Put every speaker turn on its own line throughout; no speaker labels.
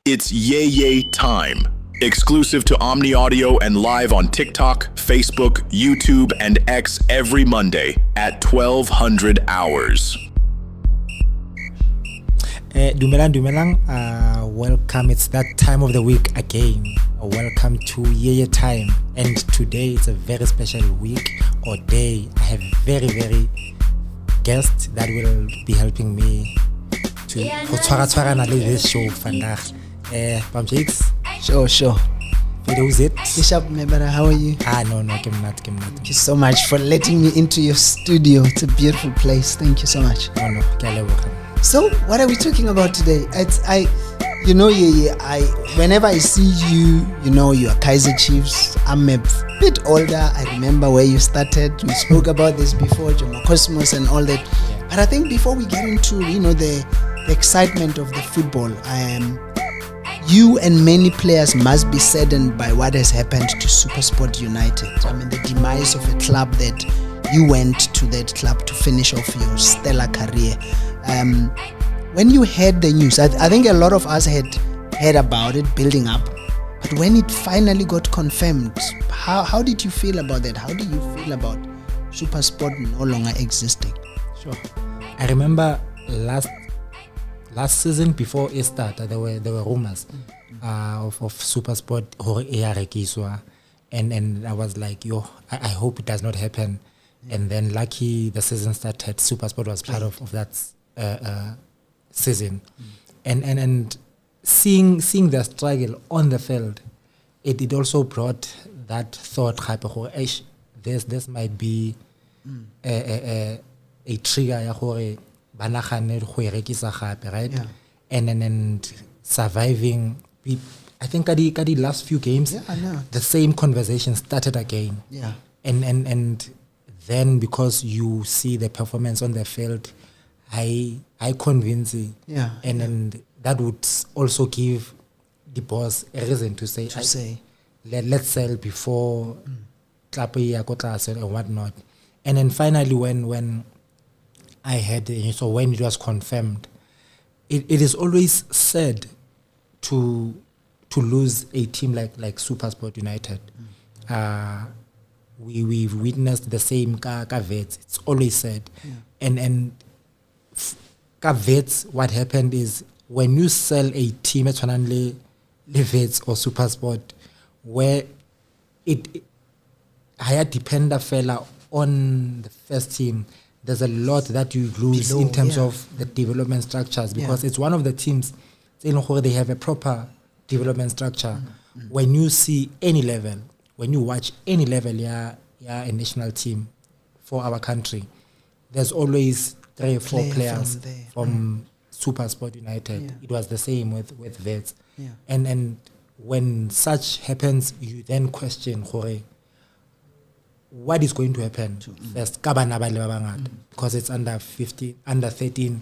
It's Yeye Time. Exclusive to Omni Audio and live on TikTok, Facebook, YouTube, and X every Monday at 1200 hours.
Dumelang. Welcome. It's that time of the week again. Welcome to Yeye Time. And today it's a very special week or day. I have very guests that will be helping me to tshwara this show. Pam Jakes.
Sure.
Who's it?
Bishop Mebara, how are you?
No, I'm not.
Thank you so much for letting me into your studio. It's a beautiful place. Thank you so much.
No, welcome.
So, what are we talking about today? Whenever I see you, you are Kaiser Chiefs. I'm a bit older. I remember where you started. We spoke about this before, Jomo Cosmos and all that. Yeah. But I think before we get into, the excitement of the football, you and many players must be saddened by what has happened to SuperSport United. I mean, the demise of a club that you went to that club to finish off your stellar career. When you heard the news, I think a lot of us had heard about it building up, but when it finally got confirmed, how did you feel about that? How do you feel about SuperSport no longer existing?
Sure. I remember last season before it started, there were rumors of SuperSport or and I was like, I hope it does not happen. And then lucky the season started, SuperSport was part of that season. And seeing the struggle on the field, it also brought that thought, this might be a trigger, right? Yeah. And surviving. I think at the last few games, the same conversation started again.
Yeah.
And then because you see the performance on the field, I convince you.
Yeah.
And that would also give the boss a reason to say let's sell before and whatnot. And then finally when I had, so when it was confirmed, it is always said to lose a team like SuperSport United. We've witnessed the same ka Vets. It's always said. Yeah. And ka Vets, what happened is when you sell a team at Vets or SuperSport, where it higher depender fella on the first team, there's a lot that you lose in terms of the development structures, because it's one of the teams where they have a proper development structure. When you see any level, when you watch any level, a national team for our country, there's always 3 or 4 players from SuperSport United. Yeah. It was the same with Vets. Yeah. And when such happens, you then question, what is going to happen first? Because it's under 15, under 13,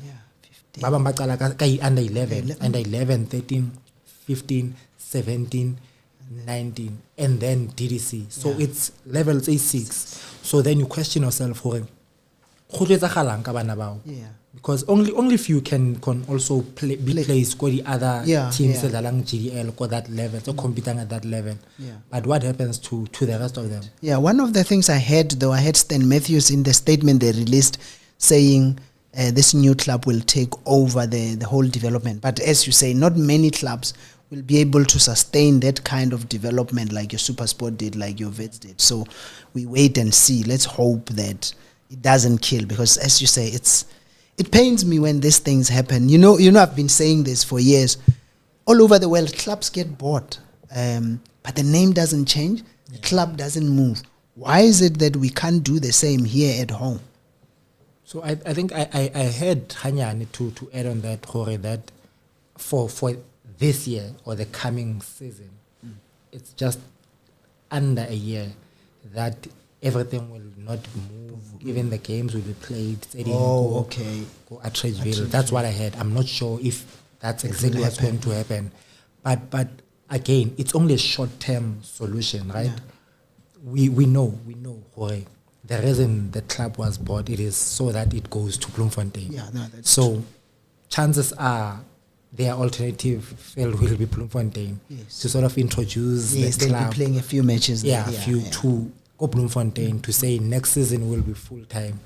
under 11, 13, 15, 17, 19, and then DDC. So it's levels A6. So then you question yourself, because only few can also be placed for the other teams that are GDL or that level, so competing at that level. Yeah. But what happens to the rest of them?
Yeah, one of the things I heard Stan Matthews in the statement they released saying this new club will take over the whole development. But as you say, not many clubs will be able to sustain that kind of development like your SuperSport did, like your Vets did. So we wait and see. Let's hope that it doesn't kill, because as you say, it pains me when these things happen. I've been saying this for years. All over the world, clubs get bought, but the name doesn't change. The club doesn't move. Why is it that we can't do the same here at home?
So I think I heard Hanyani to add on that, that for this year or the coming season, it's just under a year that everything will not move. Even the games will be played. Go at Trageville. That's what I heard. I'm not sure if that's exactly what's going to happen. But again, it's only a short-term solution, right? Yeah. We know, the reason the club was bought, it is so that it goes to Bloemfontein.
Yeah, no, that's
so chances are their alternative field will be Bloemfontein to sort of introduce
Yes,
the
they'll
club.
be playing a few matches there.
To go Bloemfontein to say next season will be full time.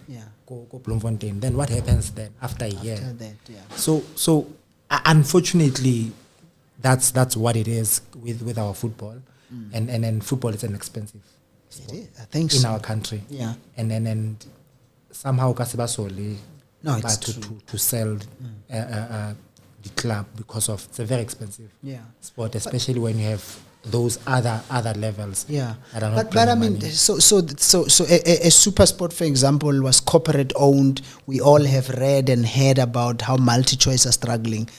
Go Bloemfontein. Then what happens then after a year?
After that,
So unfortunately, that's what it is with our football, and then football is an expensive sport.
It is, I think
in
so.
our country.
Yeah.
And somehow kasibasole
No, it's
to sell the club because of it's a very expensive sport, especially when you have those other levels.
Yeah,
that are not
but I
bringing
mean,
money.
so a super sport, for example, was corporate owned. We all have read and heard about how multi-choice are struggling.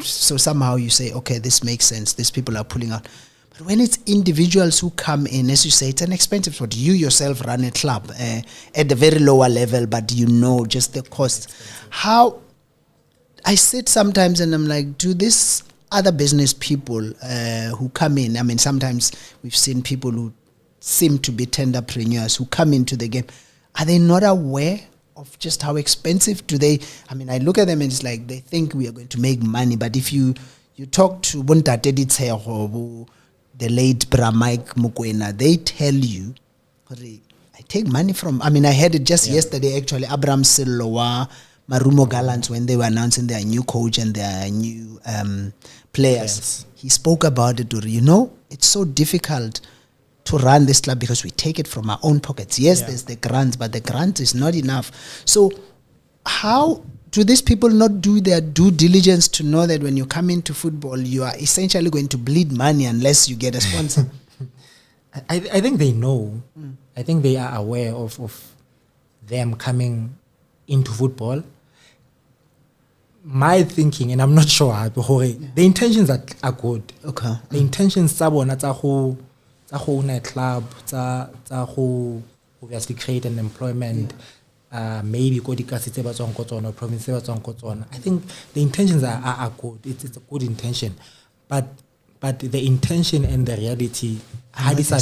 So somehow you say, okay, this makes sense. These people are pulling out. But when it's individuals who come in, as you say, it's an expensive sport. You yourself run a club at the very lower level, but you know just the cost. How I sit sometimes and I'm like, do this other business people who come in, I mean, sometimes we've seen people who seem to be tenderpreneurs who come into the game. Are they not aware of just how expensive do they? I mean, I look at them and it's like they think we are going to make money. But if you talk to Bontate Ditshego, the late Bra Mike Mukwena, they tell you, I take money from, I mean, I heard it just yesterday actually, Abraham Silowa, Marumo Gallants, when they were announcing their new coach and their new players. He spoke about it, you know, it's so difficult to run this club because we take it from our own pockets. Yes, there's the grants, but the grant is not enough. So how do these people not do their due diligence to know that when you come into football, you are essentially going to bleed money unless you get a sponsor?
I think they know. I think they are aware of them coming into football. My thinking, and I'm not sure, the intentions are good.
Okay.
The intentions tsa go own a club, tsa go obviously create an employment, maybe go dikasi tse ba tswang ko tsona, province tse ba tswang ko tsona. I think the intentions are good. It's a good intention, but the intention and the reality, how this are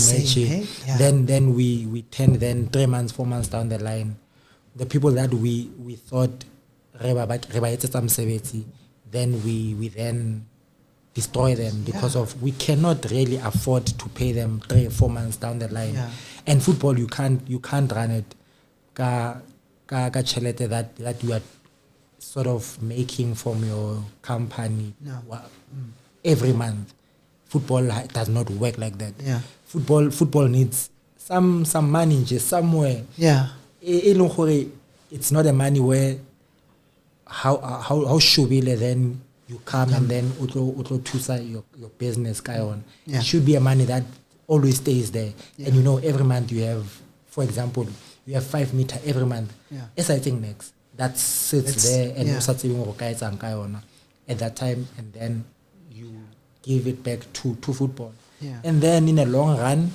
then we tend then 3 months, 4 months down the line, the people that we thought then we then destroy them because of we cannot really afford to pay them 3 or 4 months down the line. And football, you can't run it ka chelete that you are sort of making from your company every month. Football does not work like that. Football needs some money just somewhere. It's not a money where how shubile then you come and then utlo tusa your business guy on. It should be a money that always stays there. And you know, every month you have, for example, you have 5 meter every month. As I think next, that sits there and you start saving at that time, and then you give it back to football. And then in a long run,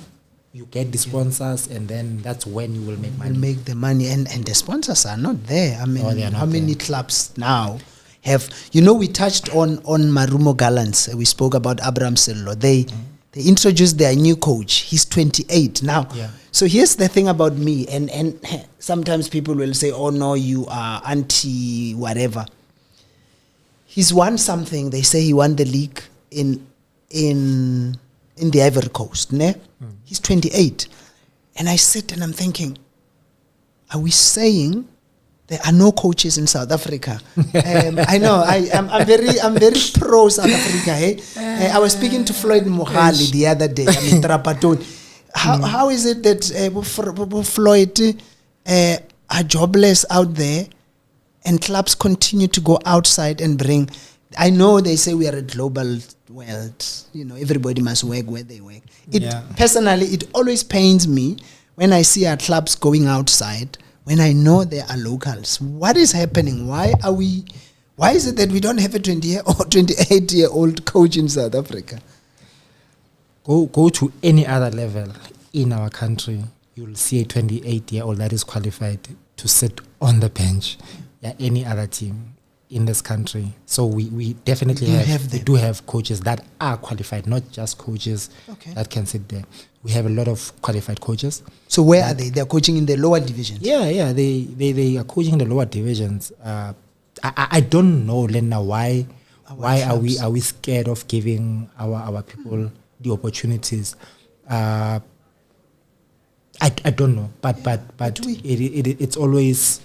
you get the sponsors, and then that's when you will make money.
Will make the money, and the sponsors are not there. I mean, how many clubs now have? You know, we touched on Marumo Gallants. We spoke about Abraham Sello. They introduced their new coach. He's 28 now. So here's the thing about me, and sometimes people will say, "Oh no, you are anti whatever." He's won something. They say he won the league in the Ivory Coast. Ne? He's 28. And I sit and I'm thinking, are we saying there are no coaches in South Africa? I know, I'm very pro South Africa. Eh? I was speaking to Floyd Mohali the other day. I mean, Trapatoni. How is it that Floyd are jobless out there and clubs continue to go outside and bring... I know they say we are a global world. You know, everybody must work where they work. Personally, it always pains me when I see our clubs going outside when I know they are locals. What is happening? Why is it that we don't have a 20-year or 28-year-old coach in South Africa?
Go to any other level in our country, you'll see a 28-year-old that is qualified to sit on the bench. Any other team in this country. So we definitely do have coaches that are qualified, not just coaches that can sit there. We have a lot of qualified coaches.
So where are they? They're coaching in the lower divisions?
They are coaching in the lower divisions. I don't know, Lena, why Why are we scared of giving our people the opportunities? I don't know, but it's always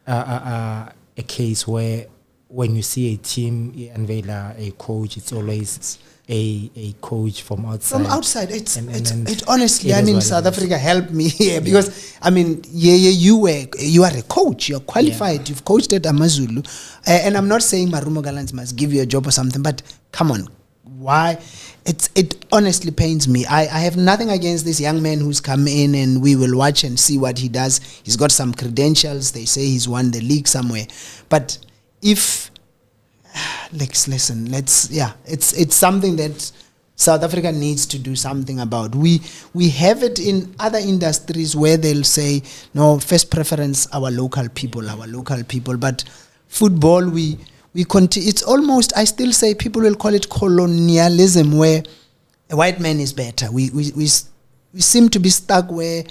a case where when you see a team unveil a coach, it's always a coach from outside.
From outside, it honestly, I mean, South Africa helped me here because I mean, you are a coach, you're qualified, you've coached at Amazulu, and I'm not saying Marumo Gallants must give you a job or something, but come on, why? It honestly pains me. I have nothing against this young man who's come in, and we will watch and see what he does. He's got some credentials. They say he's won the league somewhere, but if it's something that South Africa needs to do something about. We have it in other industries where they'll say, no, first preference our local people, but football we continue. It's almost, I still say, people will call it colonialism, where a white man is better. We seem to be stuck where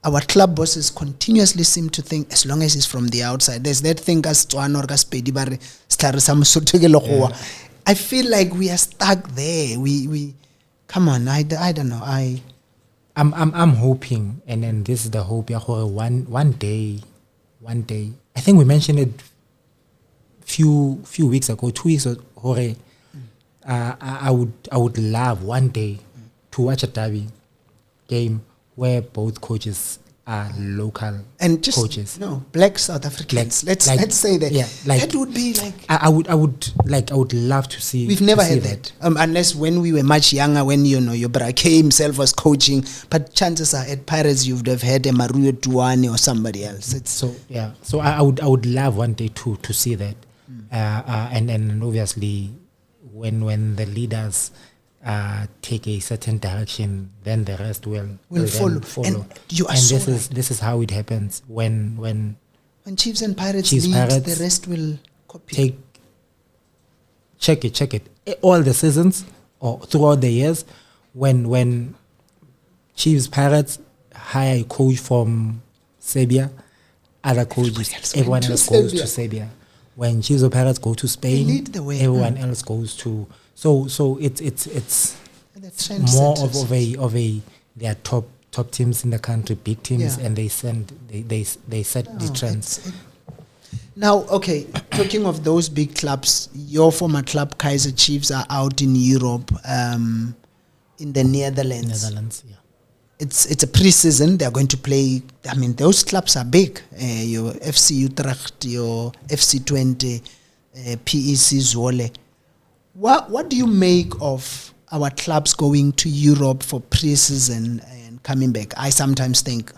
our club bosses continuously seem to think as long as it's from the outside. There's that thing as I feel like we are stuck there. We come on, I don't know.
I'm hoping, and then this is the hope, one day I think we mentioned it few weeks ago, 2 weeks ago, I would love one day to watch a derby game where both coaches are local
and just
coaches.
No, black South Africans. Let's say that.
Yeah, like
that would be like
I would love to see.
We've never had that. Unless when we were much younger, when your Brake himself was coaching. But chances are at Pirates you would have had a Maruyo Tuane or somebody else. So
I would love one day to see that. And obviously when the leaders take a certain direction, then the rest will follow.
And
this is how it happens when
Chiefs and Pirates lead, the rest will copy.
Check it. All the seasons or throughout the years, when Chiefs Pirates hire a coach from Serbia, other coaches, everyone else goes to Serbia. When Chiefs or Pirates go to Spain,
lead the way.
Everyone else goes to. So it's more of a they are top teams in the country, big teams, and they set the trends.
Now, okay, talking of those big clubs, your former club Kaizer Chiefs are out in Europe, in the Netherlands.
Yeah.
It's a pre-season. They are going to play. I mean, those clubs are big. Your FC Utrecht, your FC Twente, PEC Zwolle. What do you make of our clubs going to Europe for pre-season and coming back? I sometimes think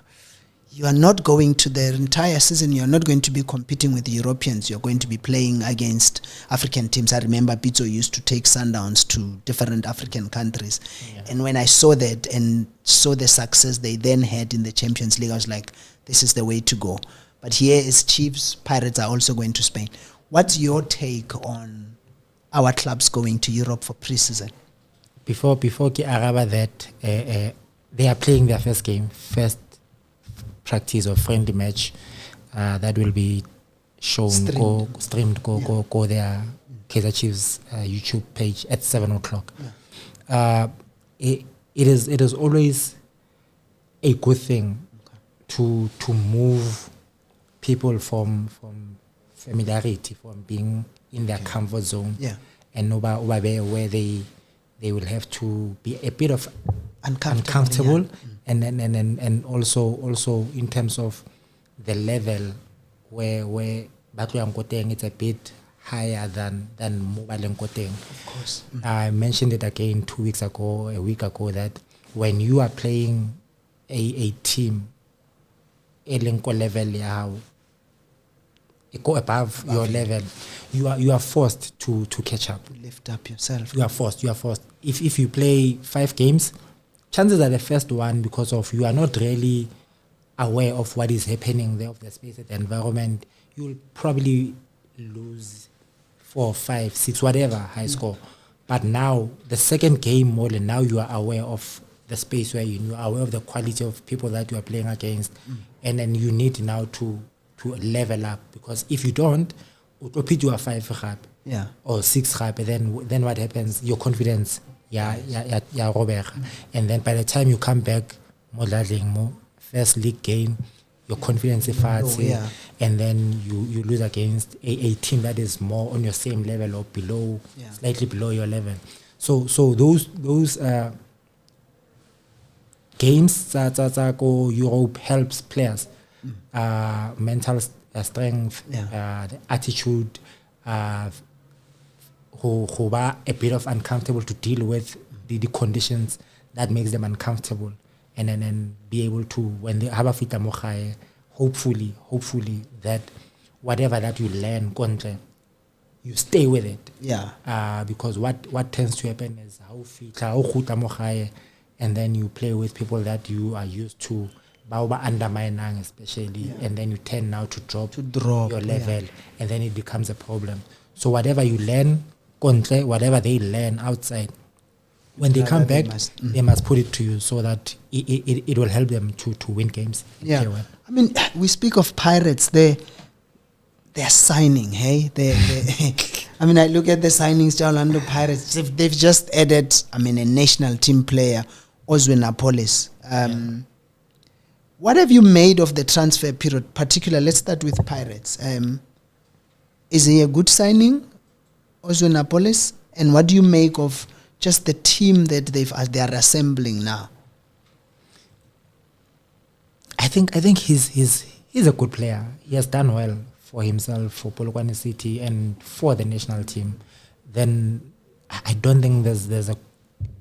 you are not going to the entire season. You are not going to be competing with the Europeans. You're going to be playing against African teams. I remember Pizzo used to take Sundowns to different African countries. Yeah. And when I saw that and saw the success they then had in the Champions League, I was like, this is the way to go. But here is Chiefs, Pirates are also going to Spain. What's your take on our clubs going to Europe for pre-season?
Before Ki Araba that, they are playing their first practice or friendly match that will be shown, streamed, go their Kaizer Chiefs YouTube page at 7:00. Yeah. It is always a good thing to move people from familiarity, from being in their comfort zone, and where they will have to be a bit of uncomfortable. And also in terms of the level where Batuyang Koteng, it's a bit higher than Mobile Koteng.
Of course.
I mentioned it again a week ago, that when you are playing a team, elenko level go above your level, you are forced to catch up.
To lift up yourself. You are forced.
If you play 5 games, chances are the first one, because of you are not really aware of what is happening there, of the space, the environment, you will probably lose 4, 5, 6, whatever high score. But now the second game more than now, you are aware of the space where you are aware of the quality of people that you are playing against, and then you need now to level up, because if you don't, you are 5 up. or 6 gape, then what happens? Your confidence, robega. And then by the time you come back, more first league game, your confidence is and then you lose against a team that is more on your same level or below, slightly below your level. So those games that go Europe helps players, mental strength, the attitude, who are a bit of uncomfortable to deal with the conditions that makes them uncomfortable, and then be able to, when they have a fita mochae, hopefully that whatever that you learn kontle, you stay with it. Because what tends to happen is how fita mochae, and then you play with people that you are used to, undermining especially, and then you tend now to drop your level, and then it becomes a problem. So whatever you learn kontle, whatever they learn outside, when they come back, they must put it to you, so that it will help them to win games.
I mean, we speak of Pirates, they're signing, hey? I mean, I look at the signings to Orlando Pirates. They've just added, a national team player, Oswin Apolis. What have you made of the transfer period, particularly, let's start with Pirates. Is he a good signing, Oswin Apolis? And what do you make of just the team that they are assembling now?
I think he's a good player. He has done well for himself, for Polokwane City, and for the national team. Then I don't think there's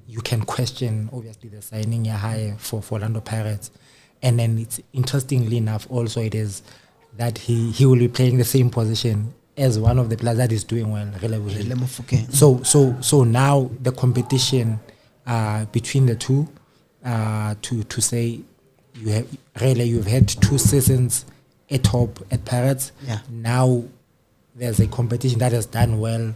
you can question obviously the signing high for Orlando Pirates. And then it's interestingly enough also it is that he will be playing the same position as one of the players that is doing well. So now the competition between the two, to say you've had 2 seasons at top at Pirates. Now there's a competition that has done well,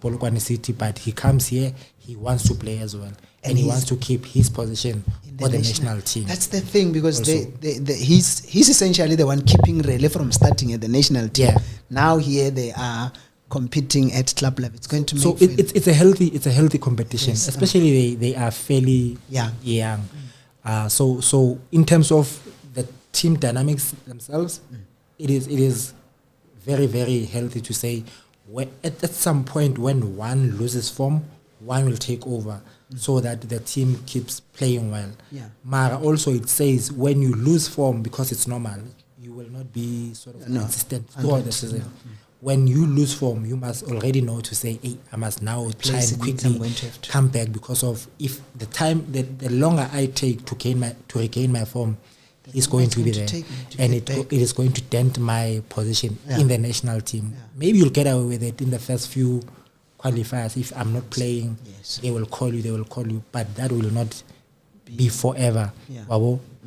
Polokwane City, but he comes here, he wants to play as well, and he wants to keep his position for the national team.
That's the thing, because he's essentially the one keeping Rele from starting at the national team. Now here they are competing at club level. It's going to make
it's a healthy competition, especially they are fairly young. So in terms of the team dynamics themselves, it is very, very healthy to say at some point when one loses form, one will take over, so that the team keeps playing well. Mara also, it says when you lose form, because it's normal, you will not be sort of consistent throughout the season. When you lose form, you must already know to say, hey, I must now try and quickly come back, because of if the longer I take to regain my form, is going to be there, and it is going to dent my position in the national team. Maybe you'll get away with it in the first few qualifiers. If I'm not playing, they will call you, but that will not be forever.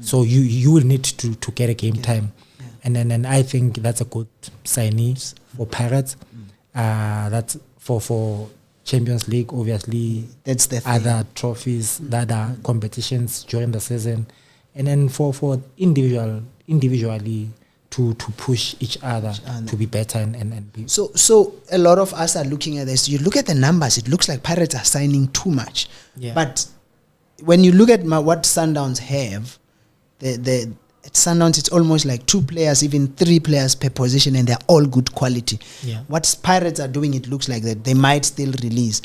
So you will need to get a game time, and then I think that's a good signing for Pirates. That's for Champions League, obviously. That's the other trophies that are competitions during the season. And then for individually to push each other to be better and be.
So a lot of us are looking at this. You look at the numbers, it looks like Pirates are signing too much. But when you look at what Sundowns have, at Sundowns it's almost like 2 players, even 3 players per position, and they're all good quality. What Pirates are doing, it looks like that they might still release.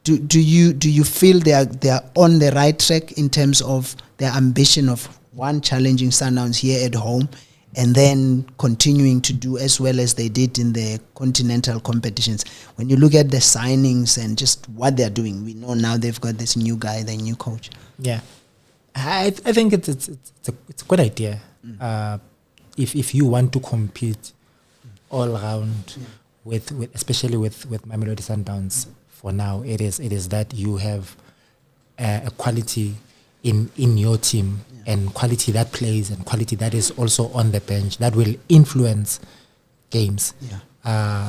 Do you feel they are on the right track in terms of their ambition of challenging Sundowns here at home, and then continuing to do as well as they did in the continental competitions? When you look at the signings and just what they're doing, we know now they've got this new guy, the new coach.
I think it's a good idea. If you want to compete all around with especially with Mamelodi Sundowns. For now, it is that you have a quality in your team, and quality that plays, and quality that is also on the bench that will influence games.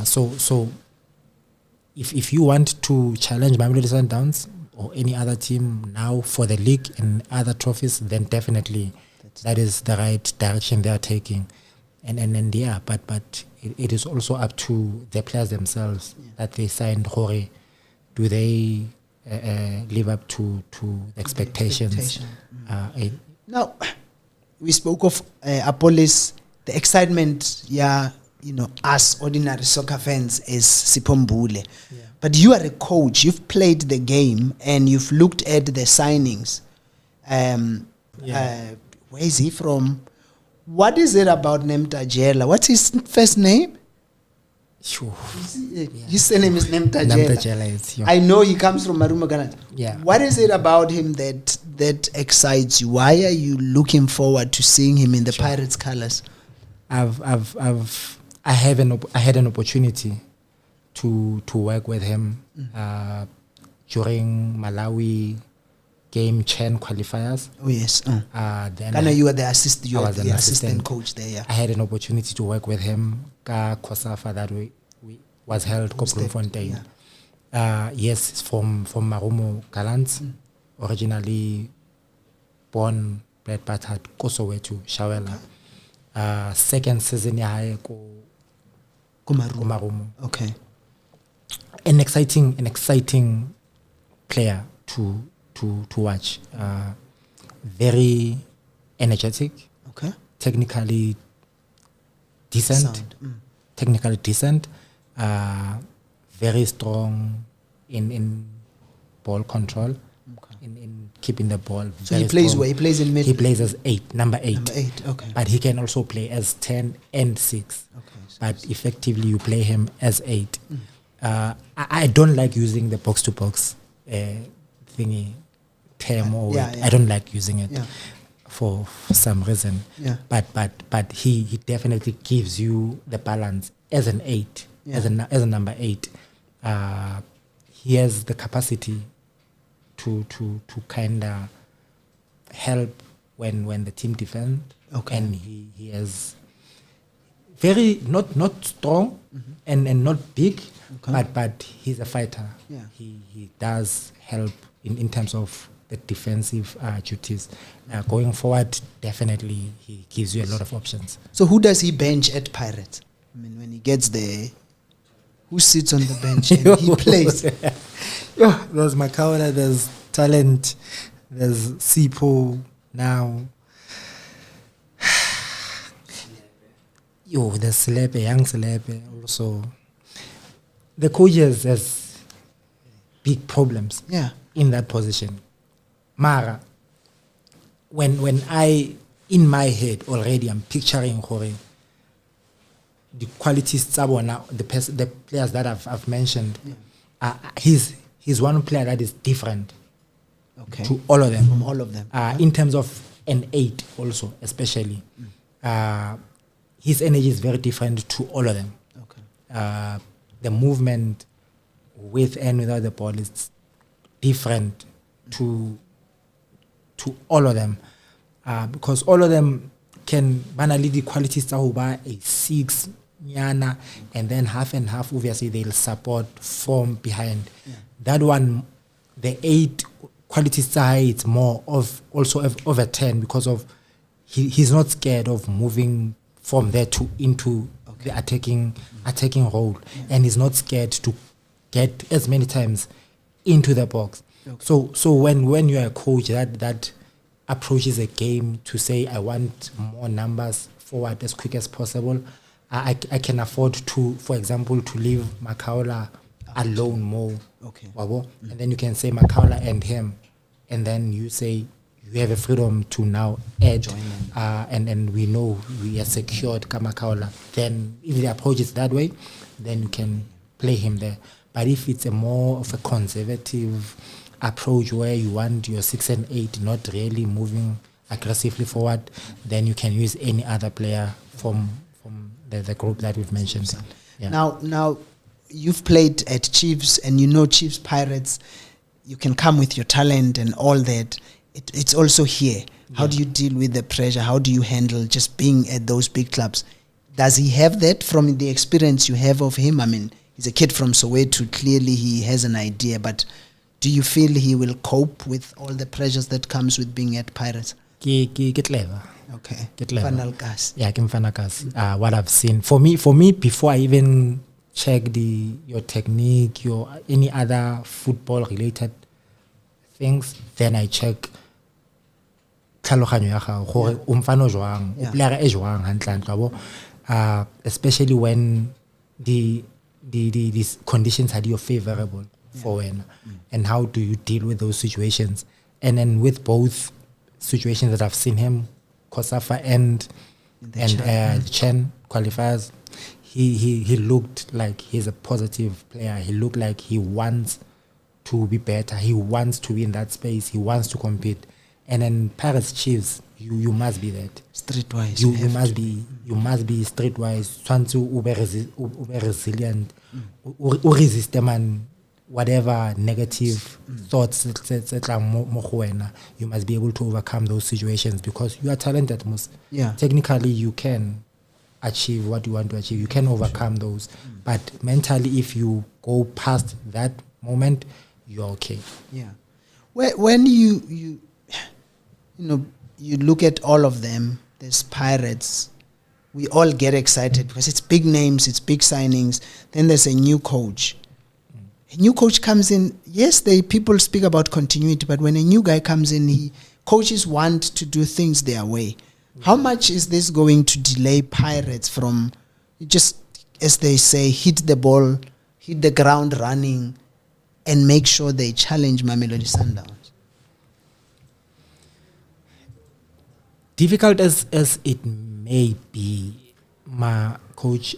So if you want to challenge Mamelodi Sundowns or any other team now for the league and other trophies, then definitely that is the right direction they are taking. and yeah, but it is also up to the players themselves that they signed. Jorge, do they live up to the expectations?
Now, we spoke of Apolis, the excitement, us ordinary soccer fans is Sipombule.
Yeah.
But you are a coach, you've played the game and you've looked at the signings. Where is he from? What is it about Nemtajela? What's his first name?
Sure.
His surname is Nemtajela. I know he comes from Maruma, Ghana.
Yeah.
What is it about him that excites you? Why are you looking forward to seeing him in the Pirates colours?
I had an opportunity to work with him during Malawi game Chen qualifiers.
Oh yes.
Then
you were the assistant
assistant
coach there. Yeah.
I had an opportunity to work with him. Kosafa that we was held Koprumfontein. Yes, it's from Marumo Galants, originally born, bred but at Soweto Shawela. Second season ya Marumo.
Okay.
An exciting player to watch. Very energetic.
Okay.
Technically decent. Very strong in ball control.
Okay.
In keeping the ball.
So he plays where? He plays in mid?
He plays as number 8.
Number 8, okay.
But he can also play as 10 and 6.
Okay.
But effectively you play him as 8. I don't like using the box-to-box thingy term. I don't like using it for some reason.
Yeah.
But he definitely gives you the balance as an 8, as a number 8. He has the capacity to kind of help when the team defend.
Okay.
And he has very not strong and not big, but he's a fighter.
Yeah.
He does help in terms of the defensive duties. Going forward, definitely he gives you a lot of options.
So who does he bench at Pirates? I mean, when he gets there, who sits on the bench and he plays?
There's Makaula, there's Talent, there's Sipo now. There's Selepe, young Selepe also. The coaches has big problems in that position. Mara, when I, in my head already, I'm picturing Jorge, the qualities, the players that I've mentioned, he's one player that is different to all of them.
From all of them.
In terms of an 8 also, especially. His energy is very different to all of them.
Okay.
The movement with and without the ball is different to all of them. Because all of them can banally the qualities are a 6 nyana, and then half and half obviously they'll support from behind. That one, the 8 qualities are it's more of also of a 10 because of he's not scared of moving from there to into the attacking role, and he's not scared to get as many times into the box. So when you're a coach that approaches a game to say I want more numbers forward as quick as possible, I can afford to, for example, to leave Makaula alone more.
Okay.
And then you can say Makaula and him, and then you say you have a freedom to now add, and we know we are secured Kamakaula. Then if the approach is that way, then you can play him there. But if it's a more of a conservative approach where you want your 6 and 8 not really moving aggressively forward, then you can use any other player from the group that we've mentioned. Yeah.
Now you've played at Chiefs, and you know Chiefs Pirates, you can come with your talent and all that. It's also here. How do you deal with the pressure? How do you handle just being at those big clubs? Does he have that from the experience you have of him? I mean, he's a kid from Soweto. Clearly he has an idea, but do you feel he will cope with all the pressures that comes with being at Pirates?
Ke clever.
Okay.
Ke clever.
Final gas.
Yeah, ke mfana kasi. What I've seen for me before I even check your technique, your any other football related things, then I check tlhaloganyo ya gago gore o mfano jwang, o player e jwang hantlantle wa bo, especially when these conditions are your favorable for wena, and how do you deal with those situations. And then with both situations that I've seen him, Kosafa and Chen qualifiers, he looked like he's a positive player. He looked like he wants to be better. He wants to be in that space. He wants to compete. And then Pirates Chiefs, you must be that.
Streetwise.
You must be streetwise. Trying to ube resilient. U resist man whatever negative thoughts you must be able to overcome those situations because you are talented. Technically you can achieve what you want to achieve. You can overcome those. But mentally, if you go past that moment, you're okay.
Yeah. When you look at all of them, there's Pirates, we all get excited because it's big names, it's big signings. Then there's a new coach. A new coach comes in. Yes, people speak about continuity, but when a new guy comes in, coaches want to do things their way. How much is this going to delay Pirates from just, as they say, hit the ball, hit the ground running, and make sure they challenge Mamelodi Sundowns?
Difficult as it may be, my coach,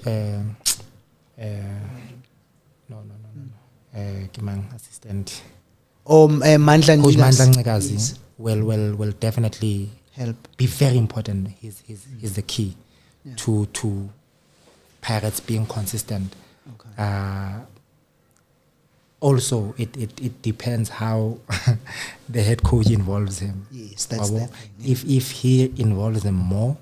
assistant.
Mandla
Coach
Ncikazi.
Mandla Ncikazi will definitely
Help.
Be very important. He's the key to Pirates being consistent.
Okay.
Also, it depends how the head coach involves him.
Yes, that's the thing.
If he involves him more,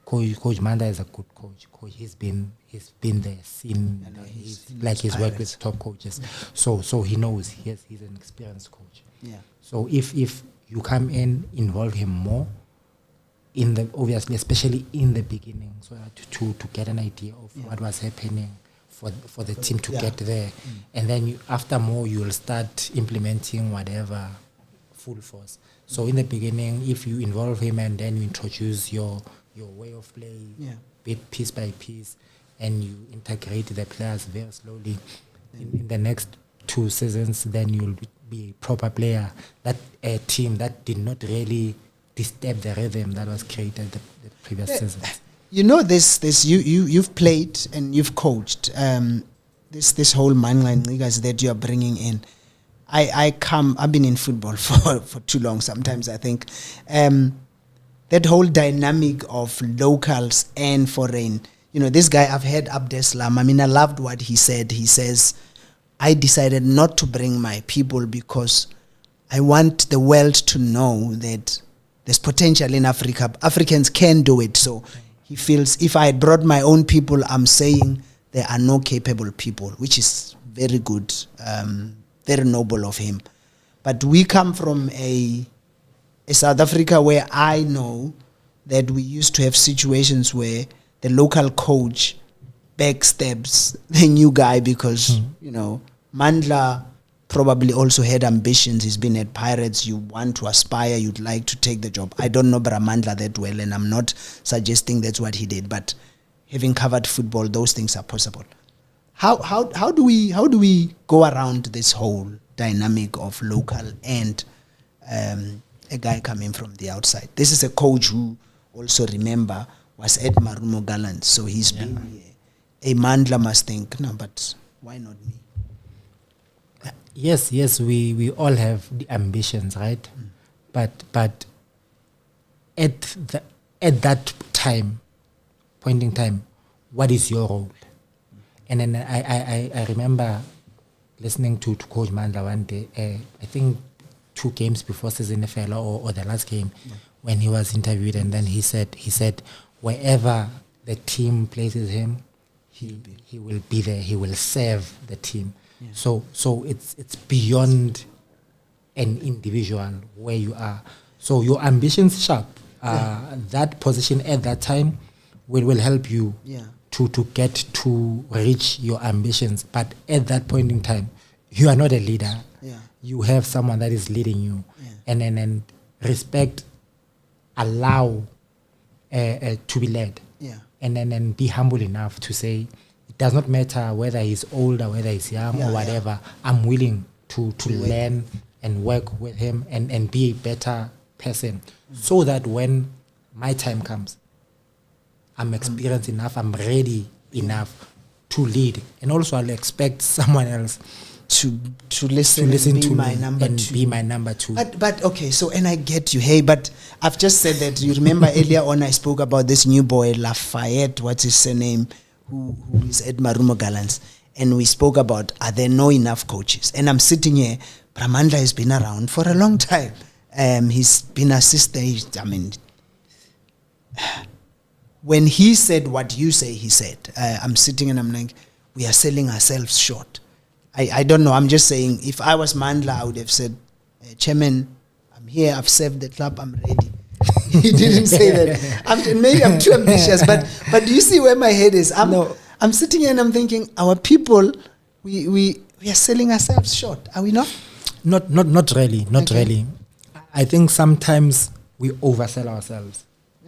Coach Manda is a good coach. He's been there, seen, he's worked with top coaches, so he knows he's an experienced coach.
Yeah.
So if you come in, involve him more obviously, especially in the beginning, so that to get an idea of what was happening for the team to get there, and then after more you will start implementing whatever full force. So in the beginning, if you involve him and then you introduce your way of play, bit piece by piece, and you integrate the players very slowly, in the next 2 seasons, then you'll be a proper player. That a team that did not really disturb the rhythm that was created the previous season.
You know this you've played and you've coached. This whole Mandla Ncikazi that you are bringing in. I've been in football for too long. Sometimes I think that whole dynamic of locals and foreign. This guy, I've heard Abdeslam. I mean, I loved what he said. He says, I decided not to bring my people because I want the world to know that there's potential in Africa. Africans can do it. So he feels if I had brought my own people, I'm saying there are no capable people, which is very good, very noble of him. But we come from a South Africa where I know that we used to have situations where the local coach backstabs the new guy because, Mandla probably also had ambitions. He's been at Pirates. You want to aspire. You'd like to take the job. I don't know Mandla that well, and I'm not suggesting that's what he did. But having covered football, those things are possible. How do we go around this whole dynamic of local and a guy coming from the outside? This is a coach who also, remember, was at Marumo Gallants, so he's been here. A Mandla must think, no, but why not me?
Yes, we all have the ambitions, right? But at that point in time, what is your role? And then I remember listening to Coach Mandla one day, I think 2 games before season fell or the last game, when he was interviewed, and then he said wherever the team places him, he will be there. He will serve the team. Yeah. So it's beyond an individual where you are. So your ambitions sharp. that position at that time will help you to get to reach your ambitions. But at that point in time, you are not a leader. You have someone that is leading you, and respect, allow to be led, and then be humble enough to say it does not matter whether he's older, whether he's young or whatever. I'm willing to learn and work with him and be a better person, so that when my time comes, I'm experienced enough, I'm ready enough to lead, and also I'll expect someone else
to listen and be my number two.
Be my number two.
But okay, so, and I get you. Hey, but I've just said that. You remember earlier on I spoke about this new boy Lafayette, what's his surname, who is at Marumo Gallants, and we spoke about, are there no enough coaches? And I'm sitting here, Pramandla has been around for a long time. He's been assistant. I mean, when he said what you say he said, I'm sitting and I'm like, we are selling ourselves short. I don't know. I'm just saying, if I was Mandla, I would have said, Chairman, I'm here. I've served the club. I'm ready. He didn't say that. Maybe I'm too ambitious, but do you see where my head is? I'm sitting here and I'm thinking, our people, we are selling ourselves short. Are we not?
Not really. Not really. I think sometimes we oversell ourselves.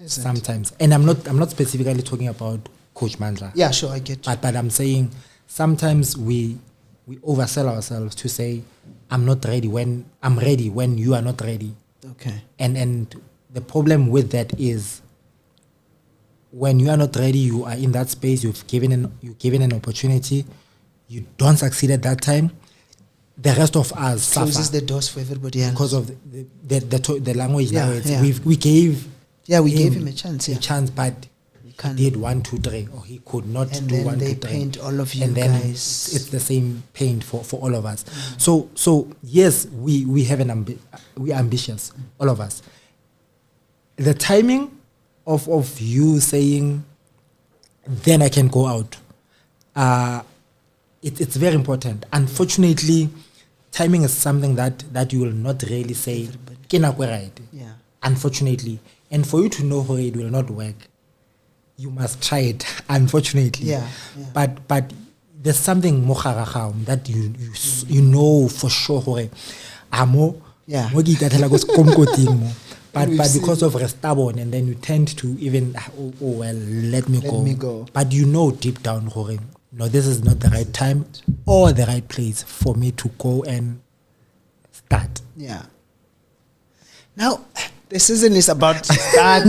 Sometimes, and I'm not specifically talking about Coach Mandla.
Yeah, sure, I get you.
But I'm saying sometimes we oversell ourselves to say, I'm not ready when I'm ready when you are not ready.
Okay.
And the problem with that is, when you are not ready, you are in that space, you've given an opportunity, you don't succeed at that time, the rest of us
closes
suffer
the doors for everybody else
because of the language. We
gave him a chance,
but he did 1, 2, 3, or he could not
and
do
then
1, 2, 3.
they paint all of you
and then
guys.
it's the same paint for all of us. So yes, we have we are ambitious, all of us. The timing of you saying, then I can go out, it's very important. Unfortunately, timing is something that you will not really say,
Yeah.
Unfortunately. And for you to know how it will not work, you must try it, unfortunately.
Yeah.
But there's something more that you know for sure. But because of stubborn, and then you tend to even, let me go. But you know deep down, no, this is not the right time or the right place for me to go and start.
Yeah. Now, the season is about to start.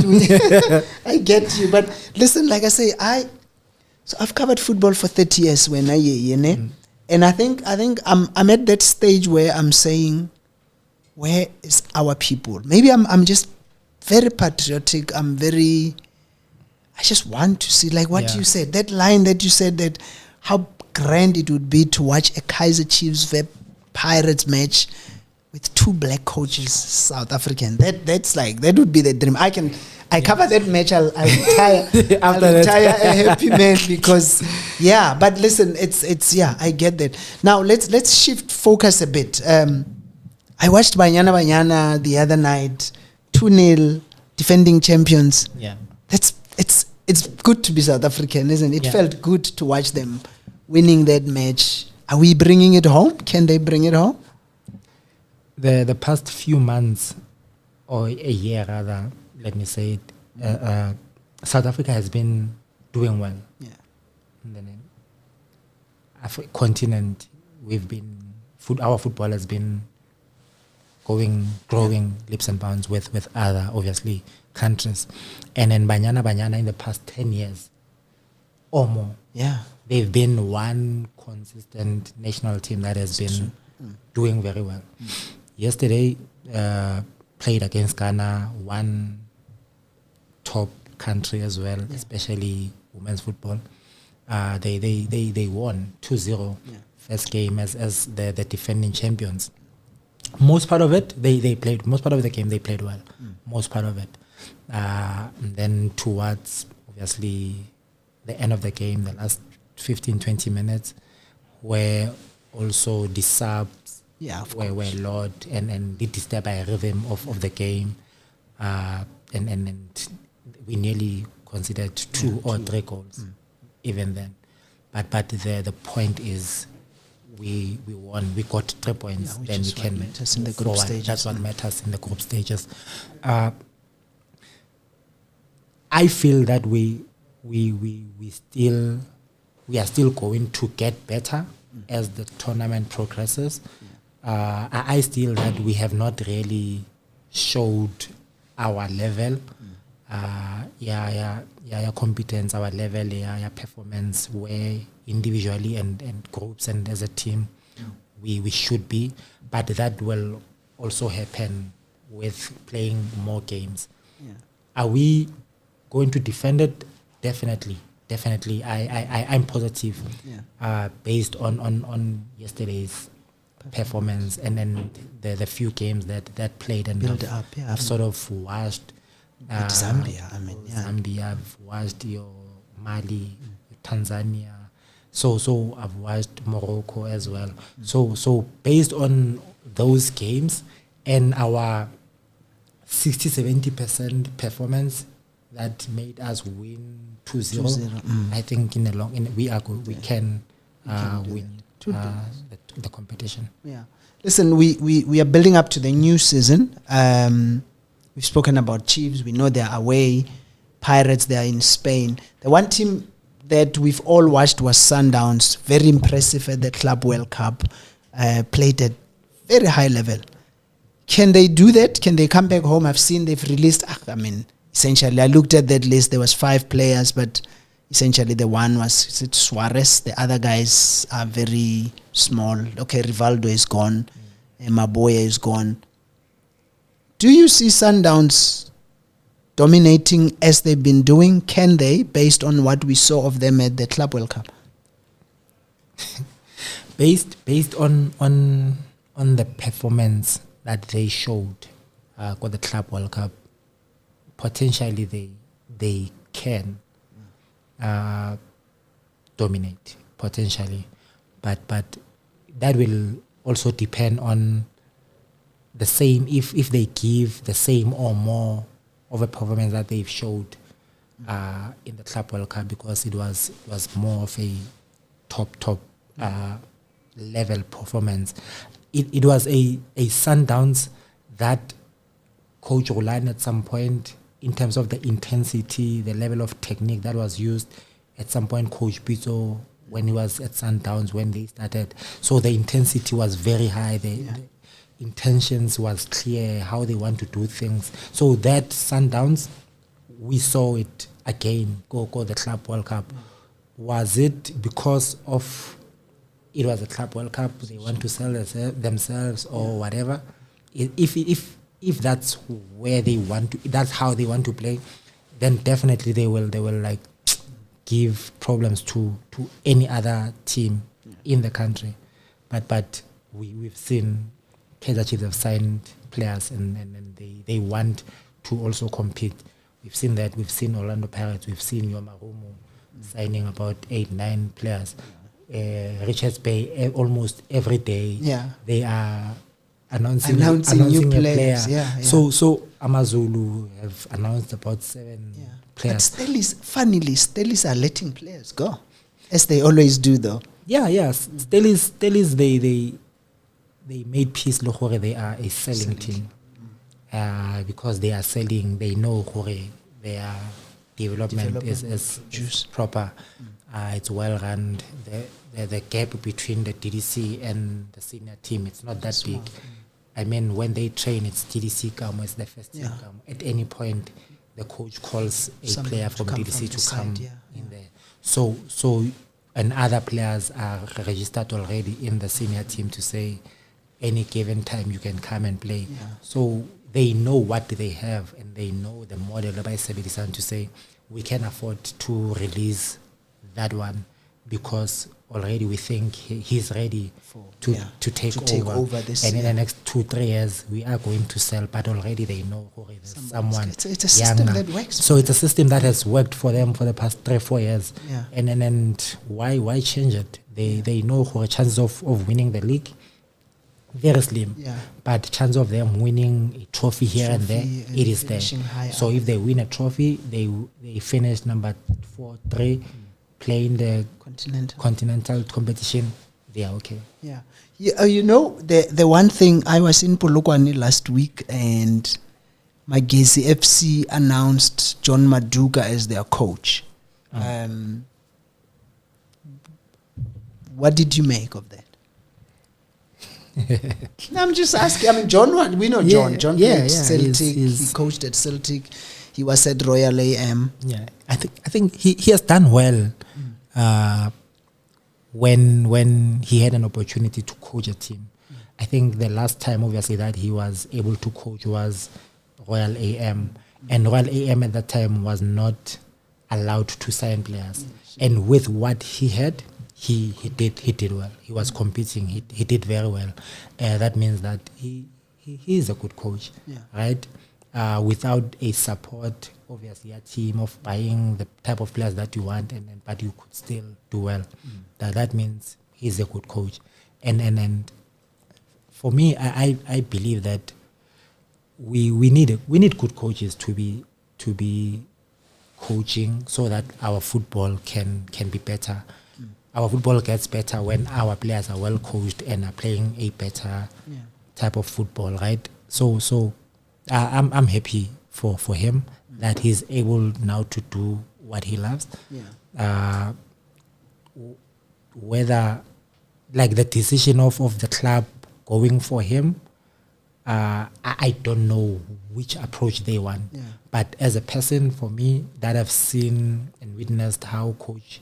I get you, but listen, like I say, I've covered football for 30 years and I think I'm at that stage where I'm saying, where is our people? Maybe I'm just very patriotic. I just want to see, like what you said, that line that you said, that how grand it would be to watch a Kaizer Chiefs Pirates match with 2 black coaches, South African. That would be the dream. I cover that match. I'll retire. I'll retire a happy man because, But listen, it's I get that. Now let's shift focus a bit. I watched Banyana the other night, 2-0, defending champions.
Yeah,
it's good to be South African, isn't it? It felt good to watch them winning that match. Are we bringing it home? Can they bring it home?
The past few months, or a year rather, let me say it, South Africa has been doing well.
Yeah.
In the continent, our football has been growing leaps and bounds with other, obviously, countries. And then Banyana in the past 10 years or more, they've been one consistent national team that has been doing very well. Yesterday, played against Ghana, one top country as well, especially women's football. They won 2-0 first game as the defending champions. Most part of it, they played. Most part of the game, they played well. Most part of it. And then towards, obviously, the end of the game, the last 15, 20 minutes, where also the subs were loud and did disturb a rhythm of the game. and we nearly considered two or three goals, even then. But the point is, we won. We got 3 points.
which
Then
is
we
what
can
matters in the
move
group
forward.
stages.
That's what matters in the group stages. I feel that we are still going to get better as the tournament progresses. I still that we have not really showed our level, competence, our level, performance, where individually and groups and as a team we should be. But that will also happen with playing more games. Are we going to defend it? Definitely. I'm positive based on yesterday's performance and then the few games that played and
Build
I've,
up, yeah.
I've sort of watched
Zambia,
Zambia, I've watched your Mali, Tanzania. So I've watched Morocco as well. So based on those games and our 60-70% performance that made us win 2-0. I think we are good. We can win the competition.
Yeah. Listen, we are building up to the new season. We've spoken about Chiefs. We know they're away. Pirates, they are in Spain. The one team that we've all watched was Sundowns. Very impressive at the Club World Cup. Played at very high level. Can they do that? Can they come back home? I've seen they've released, essentially, I looked at that list. There was 5 players, but essentially the one was Suarez. The other guys are very small. Okay, Rivaldo is gone. Maboya is gone. Do you see Sundowns dominating as they've been doing? Can they, based on what we saw of them at the Club World Cup?
Based on the performance that they showed for the Club World Cup, potentially they can dominate potentially, but that will also depend on the same if they give the same or more of a performance that they've showed in the Club World Cup, because it was more of a top level performance. It was a Sundowns that Coach Roland at some point, in terms of the intensity, the level of technique that was used, at some point Coach Pito, when he was at Sundowns, when they started, so the intensity was very high, the intentions was clear, how they want to do things. So that Sundowns, we saw it again, go the Club World Cup. Was it because of it was a Club World Cup, they want to sell themselves or whatever? If that's where they want to, that's how they want to play, then definitely they will like give problems to any other team in the country. But we've seen Kaizer Chiefs have signed players and they want to also compete. We've seen that. We've seen Orlando Pirates. We've seen Yomarumo signing about 8-9 players. Richards Bay, almost every day they are announcing
new
a
players.
player. So Amazulu have announced about 7 players.
But Stellis are letting players go, as they always do, though.
Stellis they made peace Lohore. They are a selling team because they are selling. They know their development is proper. It's well run. The gap between the DDC and the senior team, it's not that big. I mean, when they train, it's DDC Kamo, it's the first team Kamo. At any point, the coach calls a player from DDC to come in there. So and other players are registered already in the senior team to say, any given time you can come and play. So they know what they have and they know the model by Sebedisan to say, we can afford to release that one because already we think he's ready to take over
this.
And in the next 2-3 years, we are going to sell, but already they know someone
it's a system
younger.
that works.
So it's a system that has worked for them for the past 3-4 years. And why change it? They know chances of winning the league very slim.
Yeah.
But chance of them winning a trophy here and there,
Trophy
it is there.
finishing high
So
up.
if they win a trophy, they finish number 4, 3, playing the continental competition. They are okay.
Yeah. You know, the one thing, I was in Polokwane last week and Magesi FC announced John Maduka as their coach. What did you make of that? No, I'm just asking. I mean, John, we know John. John played Celtic. He coached at Celtic. He was at Royal AM.
Yeah, I think he has done well when he had an opportunity to coach a team. I think the last time, obviously, that he was able to coach was Royal AM, and Royal AM at that time was not allowed to sign players. And with what he had, he did well. He was competing. He did very well. That means that he is a good coach, right? Without a support, obviously, a team of buying the type of players that you want, but you could still do well. That means he's a good coach. And for me, I believe that we need good coaches to be coaching so that our football can be better. Our football gets better when our players are well coached and are playing a better type of football, right? So I'm happy for him that he's able now to do what he loves. Whether like the decision of the club going for him, I don't know which approach they want. But as a person, for me, that I've seen and witnessed how Coach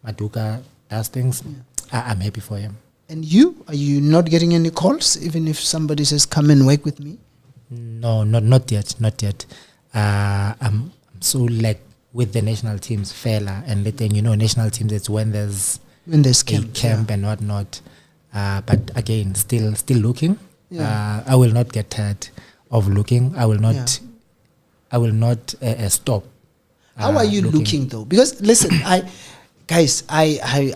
Maduka does things, I'm happy for him.
And are you not getting any calls, even if somebody says, come and work with me?
No, not yet. I'm so like with the national teams, fella, and letting national teams, it's when there's camp and whatnot. But again, still looking. I will not get tired of looking. I will not stop.
How are you looking though? Because listen, I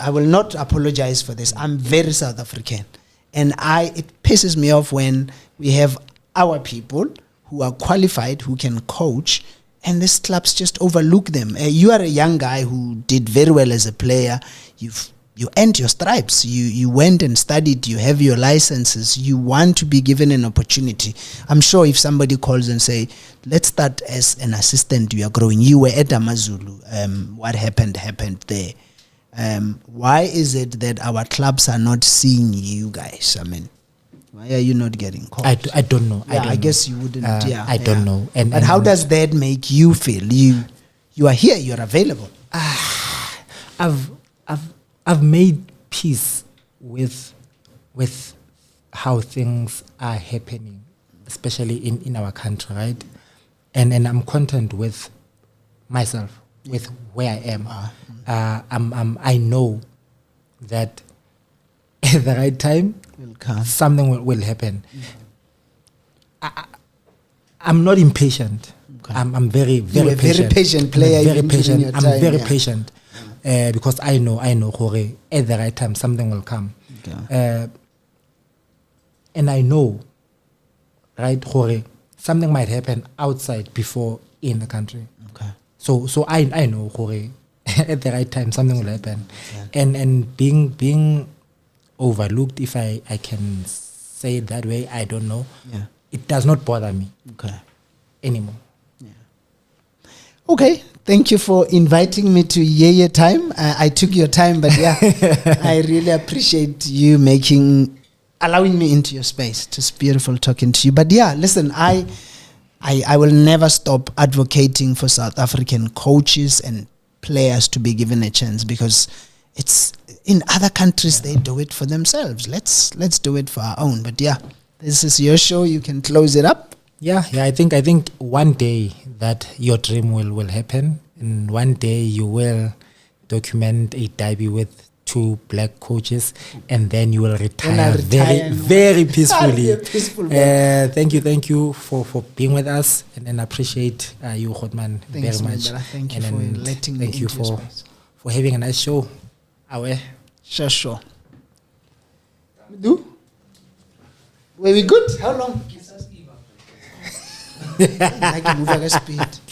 will not apologize for this. I'm very South African, and it pisses me off when we have our people who are qualified, who can coach, and these clubs just overlook them. You are a young guy who did very well as a player. You earned your stripes. You went and studied. You have your licenses. You want to be given an opportunity. I'm sure if somebody calls and say, let's start as an assistant, you are growing. You were at Amazulu. What happened there. Why is it that our clubs are not seeing you guys? I mean, why are you not getting calls?
I don't know.
I guess you wouldn't.
I don't know.
But how does that make you feel? You are here. You are available.
I've made peace with how things are happening, especially in our country, right? And I'm content with myself, with where I am. I know that at the right time, something will happen. I'm not impatient. Okay. I'm very patient.
You're a very patient player.
Very patient. I'm very patient. Because I know, Jorge, at the right time, something will come. Okay. And I know, right, Jorge, something might happen outside before in the country.
Okay.
So I know, Jorge, at the right time, something will happen. Okay. And being overlooked, if I can say it that way, I don't know.
Yeah.
It does not bother me anymore.
Yeah. Okay. Thank you for inviting me to Yeye Time. I took your time, but I really appreciate you allowing me into your space. It's beautiful talking to you. But listen, I will never stop advocating for South African coaches and players to be given a chance, because it's in other countries they do it for themselves. Let's do it for our own. But this is your show. You can close it up.
I think one day that your dream will happen, and one day you will document a derby with 2 black coaches, and then you will retire very peacefully. Thank you for being with us, and appreciate you, Godman, very much.
Thank you for letting me.
Thank you for having a nice show.
Sure. Do? Were we good? How long? I can move at a speed.